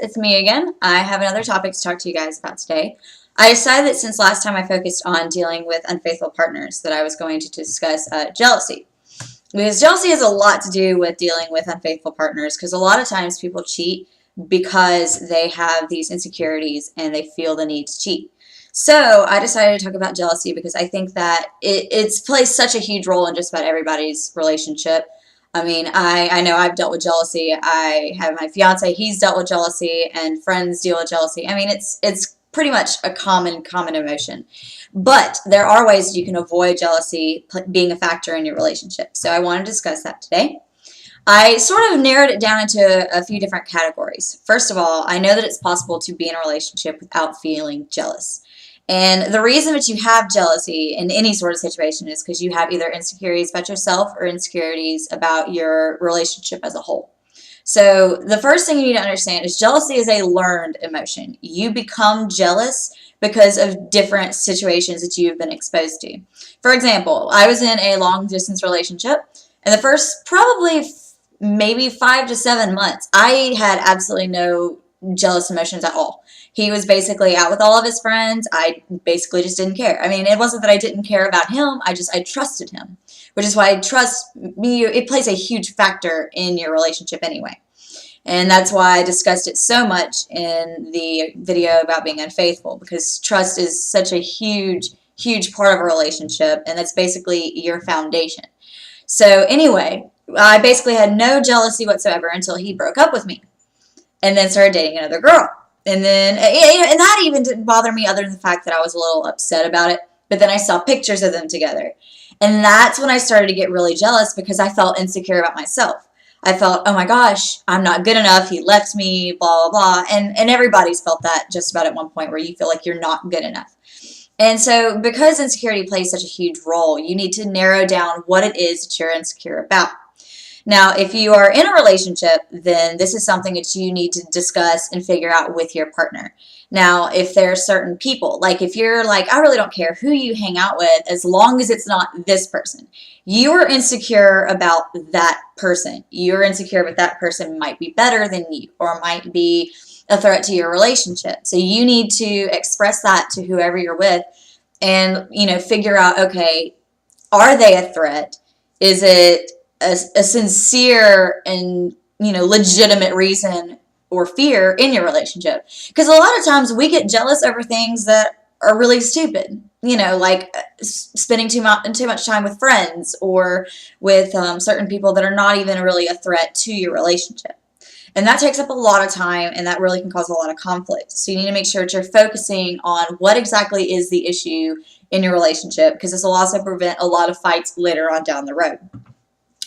it's me again. I have another topic to talk to you guys about today. I decided that since last time I focused on dealing with unfaithful partners that I was going to discuss jealousy. Because jealousy has a lot to do with dealing with unfaithful partners, because a lot of times people cheat because they have these insecurities and they feel the need to cheat. So I decided to talk about jealousy because I think that it's plays such a huge role in just about everybody's relationship. I mean, I know I've dealt with jealousy. I have my fiance, he's dealt with jealousy, and friends deal with jealousy. I mean, it's pretty much a common emotion. But there are ways that you can avoid jealousy being a factor in your relationship. So I want to discuss that today. I sort of narrowed it down into a few different categories. First of all, I know that it's possible to be in a relationship without feeling jealous. And the reason that you have jealousy in any sort of situation is because you have either insecurities about yourself or insecurities about your relationship as a whole. So the first thing you need to understand is jealousy is a learned emotion. You become jealous because of different situations that you've been exposed to. For example, I was in a long distance relationship, and the first probably maybe 5 to 7 months, I had absolutely no jealous emotions at all. He was basically out with all of his friends. I basically just didn't care. I mean, it wasn't that I didn't care about him. I trusted him, which is why trust me, it plays a huge factor in your relationship anyway. And that's why I discussed it so much in the video about being unfaithful, because trust is such a huge part of a relationship, and that's basically your foundation. So anyway, I basically had no jealousy whatsoever until he broke up with me and then started dating another girl. And then, and that even didn't bother me other than the fact that I was a little upset about it. But then I saw pictures of them together. And that's when I started to get really jealous because I felt insecure about myself. I felt, oh my gosh, I'm not good enough. He left me, blah, blah, blah. And everybody's felt that just about at one point where you feel like you're not good enough. And so because insecurity plays such a huge role, you need to narrow down what it is that you're insecure about. Now, if you are in a relationship, then this is something that you need to discuss and figure out with your partner. Now, if there are certain people, like if you're like, I really don't care who you hang out with as long as it's not this person. You are insecure about that person. You're insecure that that person might be better than you or might be a threat to your relationship. So you need to express that to whoever you're with and, figure out, okay, are they a threat? Is it a sincere and legitimate reason or fear in your relationship? Because a lot of times we get jealous over things that are really stupid, like spending too much time with friends or with certain people that are not even really a threat to your relationship. And that takes up a lot of time, and that really can cause a lot of conflict. So you need to make sure that you're focusing on what exactly is the issue in your relationship, because this will also prevent a lot of fights later on down the road.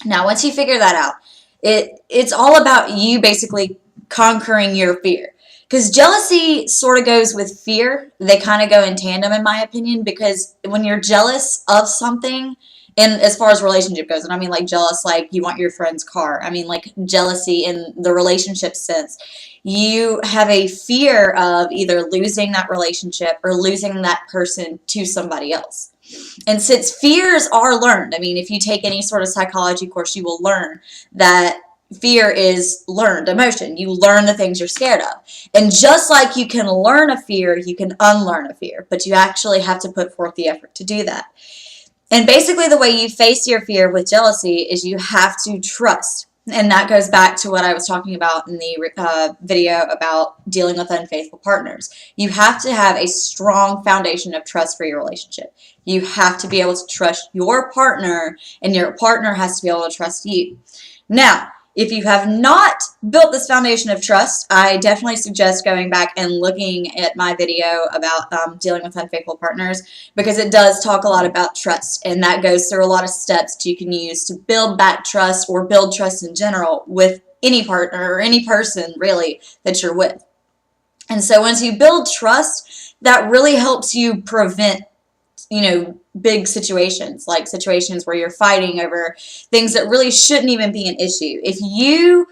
Now, once you figure that out, it's all about you basically conquering your fear. Because jealousy sort of goes with fear. They kind of go in tandem, in my opinion, because when you're jealous of something, and as far as relationship goes, and I mean like jealous like you want your friend's car. I mean like jealousy in the relationship sense. You have a fear of either losing that relationship or losing that person to somebody else. And since fears are learned, I mean, if you take any sort of psychology course, you will learn that fear is learned emotion. You learn the things you're scared of. And just like you can learn a fear, you can unlearn a fear. But you actually have to put forth the effort to do that. And basically the way you face your fear with jealousy is you have to trust. And that goes back to what I was talking about in the video about dealing with unfaithful partners. You have to have a strong foundation of trust for your relationship. You have to be able to trust your partner, and your partner has to be able to trust you. Now, if you have not built this foundation of trust, I definitely suggest going back and looking at my video about dealing with unfaithful partners, because it does talk a lot about trust, and that goes through a lot of steps that you can use to build back trust or build trust in general with any partner or any person really that you're with. And so once you build trust, that really helps you prevent big situations, like situations where you're fighting over things that really shouldn't even be an issue. If you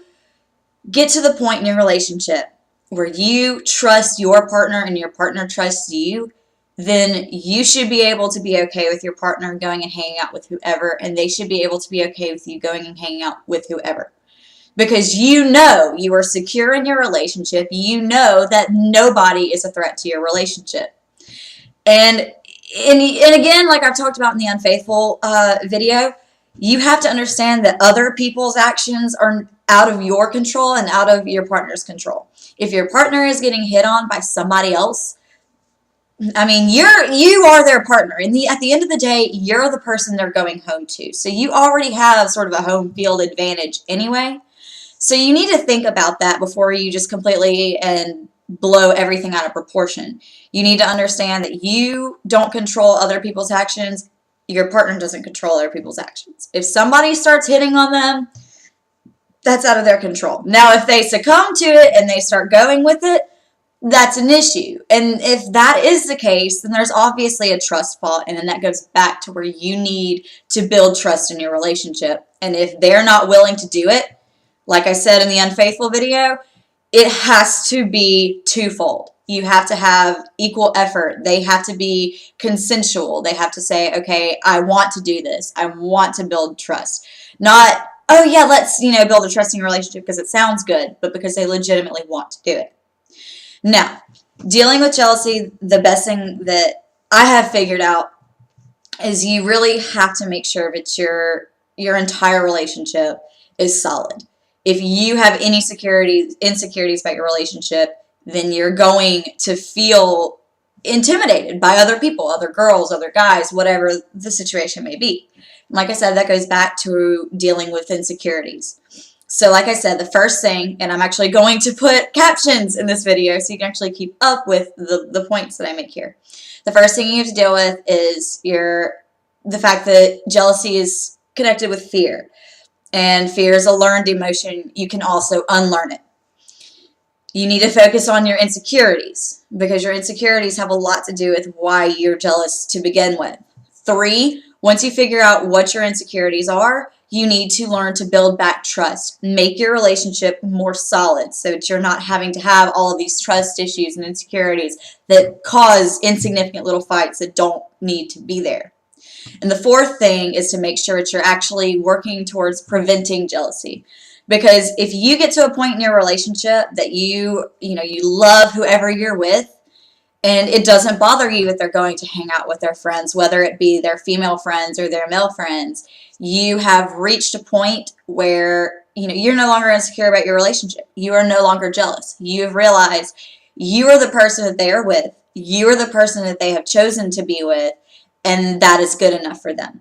get to the point in your relationship where you trust your partner and your partner trusts you, then you should be able to be okay with your partner going and hanging out with whoever, and they should be able to be okay with you going and hanging out with whoever. because you know you are secure in your relationship. You know that nobody is a threat to your relationship. And again, like I've talked about in the unfaithful video, you have to understand that other people's actions are out of your control and out of your partner's control. If your partner is getting hit on by somebody else, I mean, you are their partner. At the end of the day, you're the person they're going home to. So you already have sort of a home field advantage anyway. So you need to think about that before you just completely and blow everything out of proportion. You need to understand that you don't control other people's actions. Your partner doesn't control other people's actions. If somebody starts hitting on them, that's out of their control. Now, if they succumb to it and they start going with it, that's an issue. And if that is the case, then there's obviously a trust fault, and then that goes back to where you need to build trust in your relationship. And if they're not willing to do it, like I said in the unfaithful video, it has to be twofold. You have to have equal effort. They have to be consensual. They have to say, okay, I want to do this. I want to build trust. Not, oh yeah, let's, build a trusting relationship because it sounds good, but because they legitimately want to do it. Now, dealing with jealousy, the best thing that I have figured out is you really have to make sure that your entire relationship is solid. If you have any insecurities about your relationship, then you're going to feel intimidated by other people, other girls, other guys, whatever the situation may be. Like I said, that goes back to dealing with insecurities. So like I said, the first thing, and I'm actually going to put captions in this video so you can actually keep up with the points that I make here. The first thing you have to deal with is the fact that jealousy is connected with fear. And fear is a learned emotion. You can also unlearn it. You need to focus on your insecurities because your insecurities have a lot to do with why you're jealous to begin with. 3, once you figure out what your insecurities are, you need to learn to build back trust. Make your relationship more solid so that you're not having to have all of these trust issues and insecurities that cause insignificant little fights that don't need to be there. And the 4th thing is to make sure that you're actually working towards preventing jealousy. Because if you get to a point in your relationship that you love whoever you're with, and it doesn't bother you that they're going to hang out with their friends, whether it be their female friends or their male friends, you have reached a point where you're no longer insecure about your relationship. You are no longer jealous. You have realized you are the person that they are with. You are the person that they have chosen to be with, and that is good enough for them.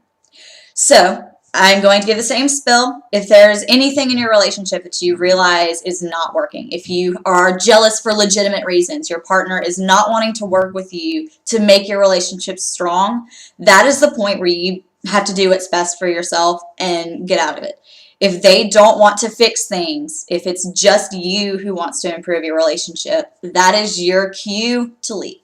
So I'm going to give the same spill. If there's anything in your relationship that you realize is not working, if you are jealous for legitimate reasons, your partner is not wanting to work with you to make your relationship strong, that is the point where you have to do what's best for yourself and get out of it. If they don't want to fix things, if it's just you who wants to improve your relationship, that is your cue to leave.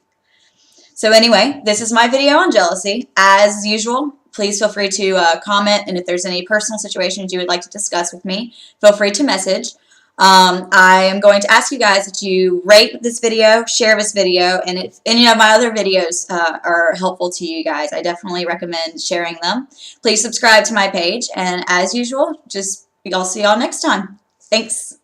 So anyway, this is my video on jealousy. As usual, please feel free to comment, and if there's any personal situations you would like to discuss with me, feel free to message. I am going to ask you guys that you rate this video, share this video, and if any of my other videos are helpful to you guys, I definitely recommend sharing them. Please subscribe to my page, and as usual, I'll see y'all next time. Thanks.